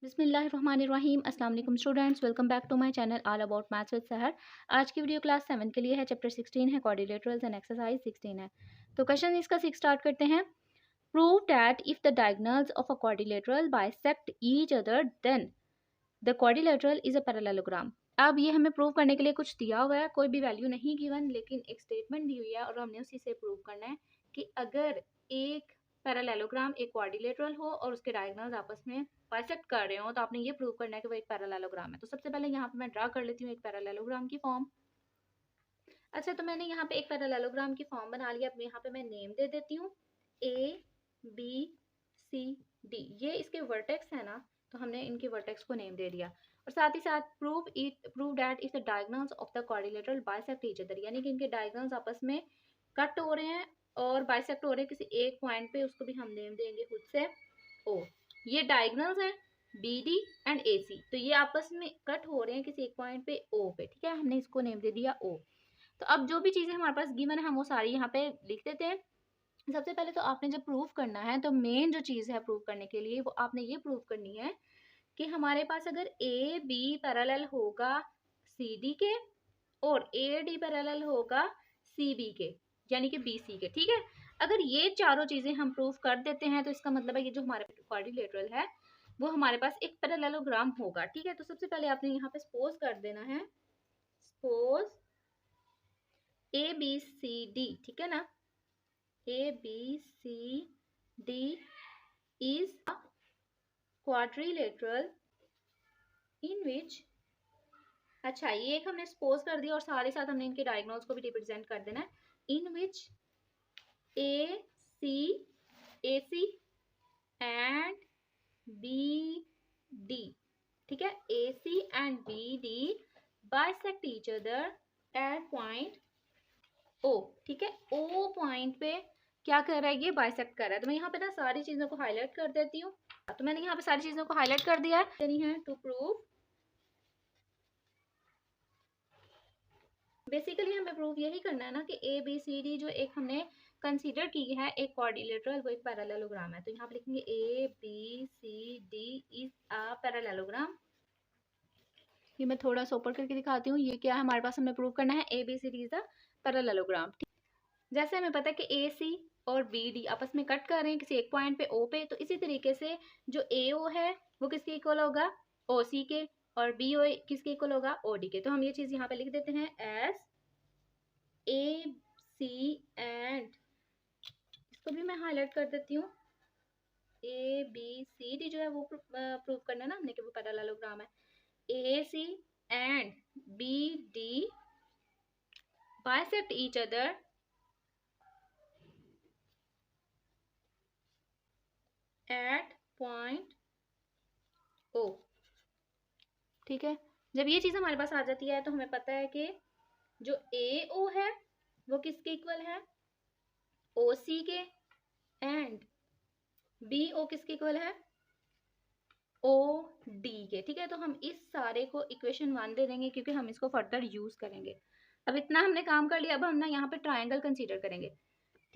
बिस्मिल्लाहिर्रहमानिर्रहीम अस्सलाम वालेकुम students, welcome back to my channel all about maths with Sahar. आज की वीडियो क्लास 7 के लिए है। चैप्टर 16 है क्वाड्रिलेटरल्स एंड एक्सरसाइज 16 है। तो क्वेश्चन इसका 6 स्टार्ट करते हैं। Prove that if the diagonals of a quadrilateral bisect each other than the quadrilateral is a parallelogram. अब ये हमें प्रूव करने के लिए कुछ दिया हुआ है, कोई भी वैल्यू नहीं गिवन, लेकिन एक स्टेटमेंट दी हुई है और हमने उसी से प्रूव करना है कि अगर एक पैरेललोग्राम एक क्वाड्रिलेटरल हो और उसके डायगोनल्स आपस में बाइसेक्ट कर रहे हो तो आपने ये प्रूव करना है कि वो एक पैरेललोग्राम है। तो सबसे पहले यहाँ पे मैं ड्रा कर लेती हूँ एक पैरेललोग्राम की फॉर्म। अच्छा, तो मैंने यहाँ पे एक पैरेललोग्राम की फॉर्म बना लिया। अब यहाँ पे मैं नेम दे देती हूँ ए बी सी डी। ये इसके वर्टेक्स है ना, तो हमने इनके वर्टेक्स को नेम दे दिया। और साथ ही साथ prove that if the diagonals of the quadrilateral bisect each other, यानी कि इनके डायगोनल्स आपस में कट हो रहे हैं और बाइसेक्ट हो रहे हैं किसी एक पॉइंट पे, उसको भी हम नेम देंगे खुद से ओ। ये डायगोनल्स हैं बी डी एंड ए सी, तो ये आपस में कट हो रहे हैं किसी एक पॉइंट पे ओ पे, ठीक है। हमने इसको नेम दे दिया ओ। तो अब जो भी चीजें हमारे पास गिवन है हम वो सारी यहाँ पे लिख देते हैं। सबसे पहले तो आपने जब प्रूव करना है तो मेन जो चीज है प्रूव करने के लिए वो आपने ये प्रूव करनी है कि हमारे पास अगर ए बी पैरेलल होगा सी डी के और ए डी पैरेलल होगा सी बी के, यानी कि बी सी के, ठीक है। अगर ये चारों चीजें हम प्रूव कर देते हैं तो इसका मतलब है ये जो हमारे क्वाड्रिलेटरल है वो हमारे पास एक पैरेललोग्राम होगा, ठीक है। तो सबसे पहले आपने यहाँ पे सपोज कर देना है, suppose A B C D, ठीक है ना, A B C D is a quadrilateral in which, अच्छा ये एक हमने सपोज कर दिया और साथ ही साथ हमने इनके डायगोनल्स को भी रिप्रेजेंट कर देना है। In which A C and B D, ठीक है, A C and B D bisect each other at point O, ठीक है। ओ पॉइंट पे क्या कर रहा है, ये बाइसेक्ट कर रहा है। तो मैं यहाँ पे ना सारी चीजों को हाईलाइट कर देती हूँ। तो मैंने यहाँ पे सारी चीजों को हाईलाइट कर दिया है टू प्रूव। बेसिकली हमें प्रूव यही करना है ना कि ए बी सी डी जो एक हमने कंसीडर की है एक क्वाड्रिलेटरल, वो एक पैरेललोग्राम है। तो यहाँ पे लिखेंगे A B C D is a parallelogram. ये मैं थोड़ा सा ऊपर करके दिखाती हूँ। ये क्या है हमारे पास, हमें प्रूव करना है A B C D is a parallelogram. जैसे हमें पता है कि ए सी और बी डी आपस में कट कर रहे हैं किसी एक पॉइंट पे ओ पे, तो इसी तरीके से जो ए ओ है वो किसके इक्वल होगा, ओ सी के, और बी ओ किसके इक्वल होगा, ओ डी के। तो हम ये चीज यहाँ पे लिख देते हैं एज ए सी एंड, इसको भी मैं हाईलाइट कर देती हूँ, ए बी सी डी जो है वो प्रूव करना है ना हमने कि वो पैरेललोग्राम है। A C and B D bisect each other at point O, ठीक है। जब ये चीज हमारे पास आ जाती है तो हमें पता है कि जो ए ओ है वो किसके इक्वल है, ओ सी के, एंड बी ओ किसके इक्वल है, ओ डी के, ठीक है। तो हम इस सारे को इक्वेशन 1 दे देंगे क्योंकि हम इसको फर्दर यूज करेंगे। अब इतना हमने काम कर लिया, अब हम ना यहाँ पे ट्राइंगल कंसीडर करेंगे,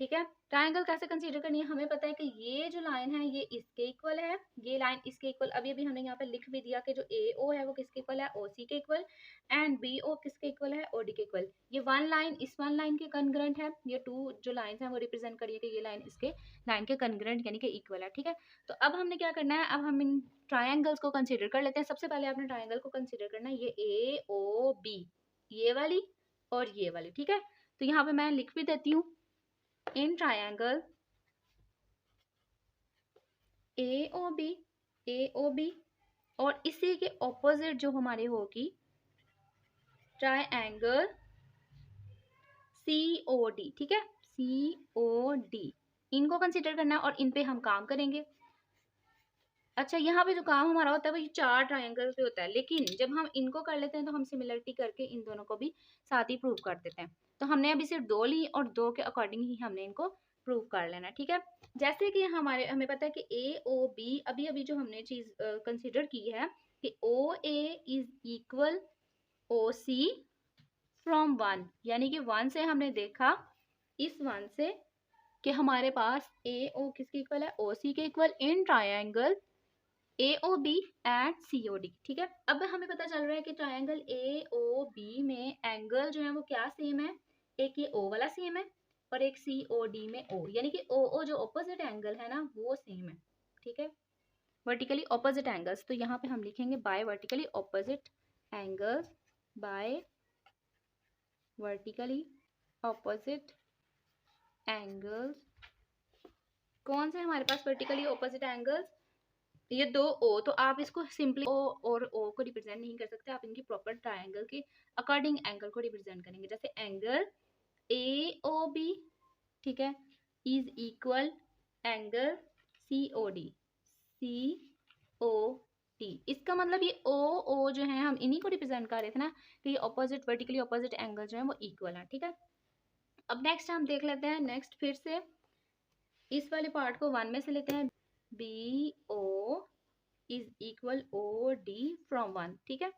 ठीक है। ट्रायंगल कैसे कंसीडर करनी है, हमें पता है कि ये जो लाइन है ये इसके इक्वल है, ये लाइन इसके इक्वल। अब ये भी हमने यहाँ पे लिख भी दिया कि जो ए ओ है वो किसके इक्वल है, ओ सी के इक्वल, एंड बी ओ किसके इक्वल है, ओ डी के इक्वल। ये वन लाइन इस वन लाइन के कनग्रेंट है, ये टू जो लाइन है वो रिप्रेजेंट करिए कि ये लाइन इसके लाइन के कनग्रेंट यानी कि इक्वल है, ठीक है। तो अब हमने क्या करना है, अब हम इन ट्रायंगल्स को कंसिडर कर लेते हैं। सबसे पहले आपने ट्रायंगल को कंसिडर करना है, ये ए ओ बी, ये वाली और ये वाली, ठीक है। तो यहाँ पे मैं लिख भी देती हूँ, in triangle A O B और इसी के ऑपोजिट जो हमारी होगी ट्रायंगल सी ओ डी, ठीक है, सी ओ डी, इनको कंसिडर करना है और इन पे हम काम करेंगे। अच्छा, यहाँ पे जो काम हमारा होता है वो ये चार ट्रायंगल पे होता है, लेकिन जब हम इनको कर लेते हैं तो हम सिमिलरिटी करके इन दोनों को भी साथ ही प्रूव कर देते हैं। तो हमने अभी सिर्फ दो ली और दो के अकॉर्डिंग ही हमने इनको प्रूव कर लेना, ठीक है। जैसे कि हमें पता है कि ए ओ बी, अभी अभी जो हमने चीज कंसिडर की है कि O A is equal O C from 1, यानी कि 1 से हमने देखा, इस 1 से कि हमारे पास ए ओ किसके इक्वल है, ओ सी के equal in triangle AOB and COD, ठीक है। अब हमें पता चल रहा है कि ट्रायंगल AOB में एंगल जो है वो क्या सेम है, एक ये O वाला सेम है और एक COD में O, यानी कि OO जो ऑपोजिट एंगल है ना वो सेम है, ठीक है। वर्टिकली ऑपोजिट एंगल्स, तो यहाँ पे हम लिखेंगे by vertically opposite angles, by vertically opposite angles. कौन से हमारे पास वर्टिकली ऑपोजिट एंगल्स, ये दो O, तो आप इसको सिंपली O और O को रिप्रेजेंट नहीं कर सकते, आप इनकी प्रॉपर ट्रायंगल के अकॉर्डिंग एंगल को रिप्रेजेंट करेंगे। जैसे एंगल AOB, ठीक है, is equal angle COD, COD। इसका मतलब ये OO जो है हम इन्हीं को रिप्रेजेंट कर रहे थे ना, तो ये ऑपोजिट वर्टिकली ऑपोजिट एंगल जो है वो इक्वल है, ठीक है। अब नेक्स्ट हम देख लेते हैं, नेक्स्ट फिर से इस वाले पार्ट को 1 में से लेते हैं, BO is equal OD from 1, ठीक है।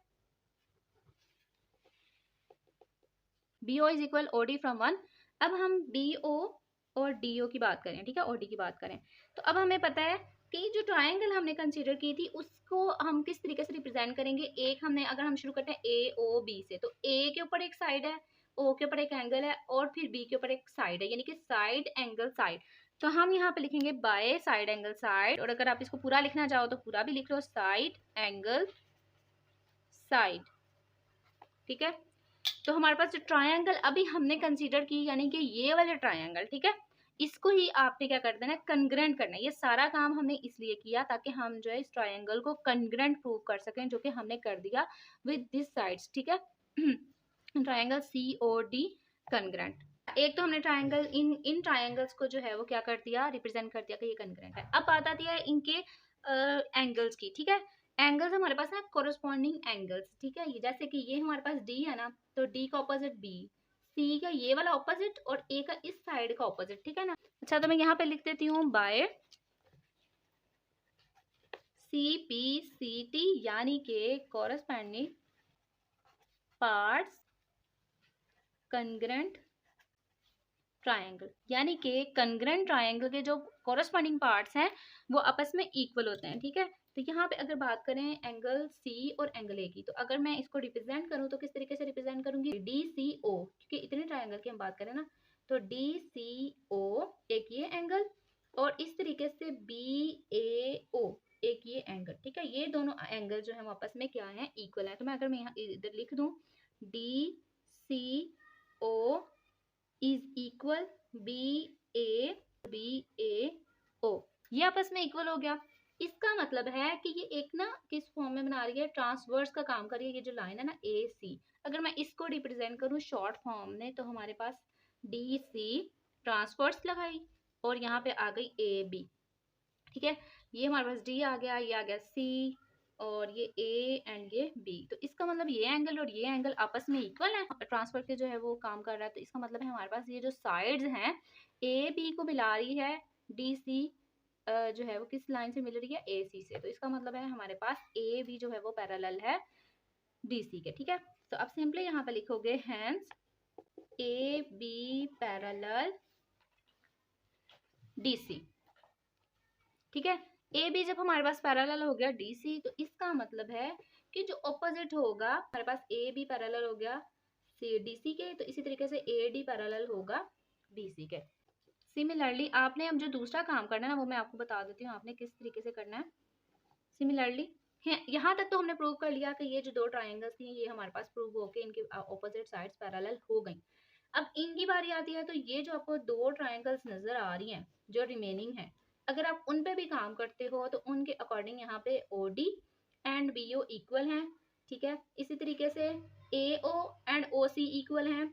BO is equal OD from 1। अब हम BO और DO की बात करें, ठीक है, OD की बात करें, तो अब हमें पता है कि जो ट्रायंगल हमने कंसीडर की थी उसको हम किस तरीके से रिप्रेजेंट करेंगे। एक हमने, अगर हम शुरू करते हैं AOB से, तो A के ऊपर एक साइड है, O के ऊपर एक एंगल है और फिर B के ऊपर एक साइड है, यानी कि साइड एंगल साइड। तो हम यहाँ पे लिखेंगे बाय साइड एंगल साइड, और अगर आप इसको पूरा लिखना चाहो तो पूरा भी लिख लो, साइड एंगल साइड, ठीक है। तो हमारे पास जो ट्रायंगल अभी हमने कंसीडर की, यानी कि ये वाले ट्रायंगल, ठीक है, इसको ही आपने क्या कर देना है, कंग्रेंट करना है। ये सारा काम हमने इसलिए किया ताकि हम जो है इस ट्रायंगल को कंग्रेंट प्रूव कर सकें, जो कि हमने कर दिया विद दिस साइड्स, ठीक है। Triangle COD congruent. एक तो हमने ट्रायंगल इन ट्रायंगल्स को जो है वो क्या कर दिया, रिप्रेजेंट कर दिया कि ये कंग्रेंट है। अब बात आती है इनके एंगल्स की, ठीक है। एंगल्स हमारे पास है कोरोस्पॉन्डिंग एंगल्स, ठीक है। ये जैसे कि ये हमारे पास D है ना, तो D का ऑपोजिट B, C का ये वाला ऑपोजिट और A का इस साइड का ऑपोजिट, ठीक है ना। अच्छा, तो मैं यहाँ पे लिख देती हूँ बाय CPCT, यानी कि कोरोस्पॉन्डिंग पार्ट्स कंग्रेंट ट्रायंगल, यानी कि कंग्रेंट ट्रायंगल के जो कोरोस्पॉन्डिंग पार्ट्स हैं वो आपस में इक्वल होते हैं, ठीक है। तो यहाँ पे अगर बात करें एंगल C और एंगल A की, तो अगर मैं इसको रिप्रेजेंट करूँ तो किस तरीके से रिप्रेजेंट करूंगी, DCO, क्योंकि इतने ट्रायंगल की हम बात करें ना, तो DCO एक ये एंगल और इस तरीके से BAO एक ये एंगल, ठीक है। ये दोनों एंगल जो है आपस में क्या है, इक्वल है। तो मैं अगर मैं यहाँ इधर लिख दूँ DCO इज इक्वल BAO, ये आपस में इक्वल हो गया। इसका मतलब है कि ये एक ना किस फॉर्म में बना रही है, ट्रांसवर्स का काम कर रही है। ये जो लाइन है ना AC, अगर मैं इसको रिप्रेजेंट करूँ शॉर्ट फॉर्म में, तो हमारे पास DC ट्रांसवर्स लगाई और यहाँ पे आ गई AB, ठीक है। ये हमारे पास D आ गया, ये आ गया C और ये A एंड ये B। तो इसका मतलब ये एंगल और ये एंगल आपस में इक्वल है, ट्रांसफर के जो है वो काम कर रहा है। तो इसका मतलब है हमारे पास ये जो साइड्स हैं AB को मिला रही है DC, जो है वो किस लाइन से मिल रही है, AC से। तो इसका मतलब है हमारे पास AB जो है वो पैरेलल है DC के, ठीक है। तो अब सिंपली यहाँ पे लिखोगे हेंस AB पैरेलल DC, ठीक है। ए बी जब हमारे पास पैरेलल हो गया DC, तो इसका मतलब है कि जो ऑपोजिट होगा, हमारे पास ए बी पैरेलल हो गया DC के, तो इसी तरीके से AD पैरेलल होगा DC के। सिमिलरली आपने अब जो दूसरा काम करना है ना, वो मैं आपको बता देती हूँ आपने किस तरीके से करना है। सिमिलरली यहाँ तक तो हमने प्रूव कर लिया कि ये जो दो ट्राइंगल्स थी ये हमारे पास प्रूव होके इनके ऑपोजिट साइड्स पैरेलल हो गई। अब इनकी बारी आती है, तो ये जो आपको दो ट्राइंगल्स नजर आ रही हैं जो रिमेनिंग है, अगर आप उन पे भी काम करते हो तो उनके अकॉर्डिंग यहाँ पे OD एंड BO इक्वल हैं, ठीक है। इसी तरीके से AO एंड OC इक्वल हैं,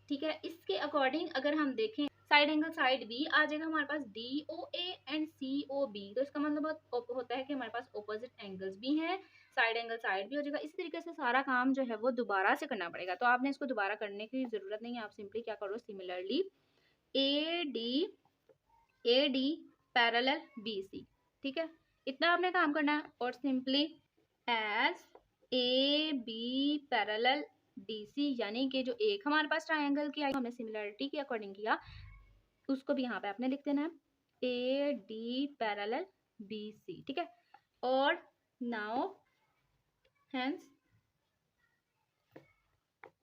ठीक है। इसके अकॉर्डिंग अगर हम देखें साइड एंगल साइड B आ जाएगा हमारे पास DOA एंड COB। तो इसका मतलब होता है कि हमारे पास ऑपोजिट एंगल्स भी हैं, साइड एंगल साइड भी हो जाएगा। इसी तरीके से सारा काम जो है वो दोबारा से करना पड़ेगा, तो आपने इसको दोबारा करने की जरूरत नहीं है। आप सिंपली क्या करो, सिमिलरली AD पैरेलल BC, ठीक है, इतना आपने काम करना है। और simply as AB parallel DC, यानी कि जो एक हमारे पास ट्राइंगल की हमने सिमिलरिटी के अकॉर्डिंग किया, उसको भी यहाँ पे आपने लिख देना है AD पैरेलल BC, ठीक है। और Now, hence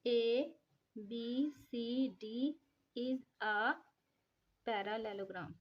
A, B, C, D is a parallelogram.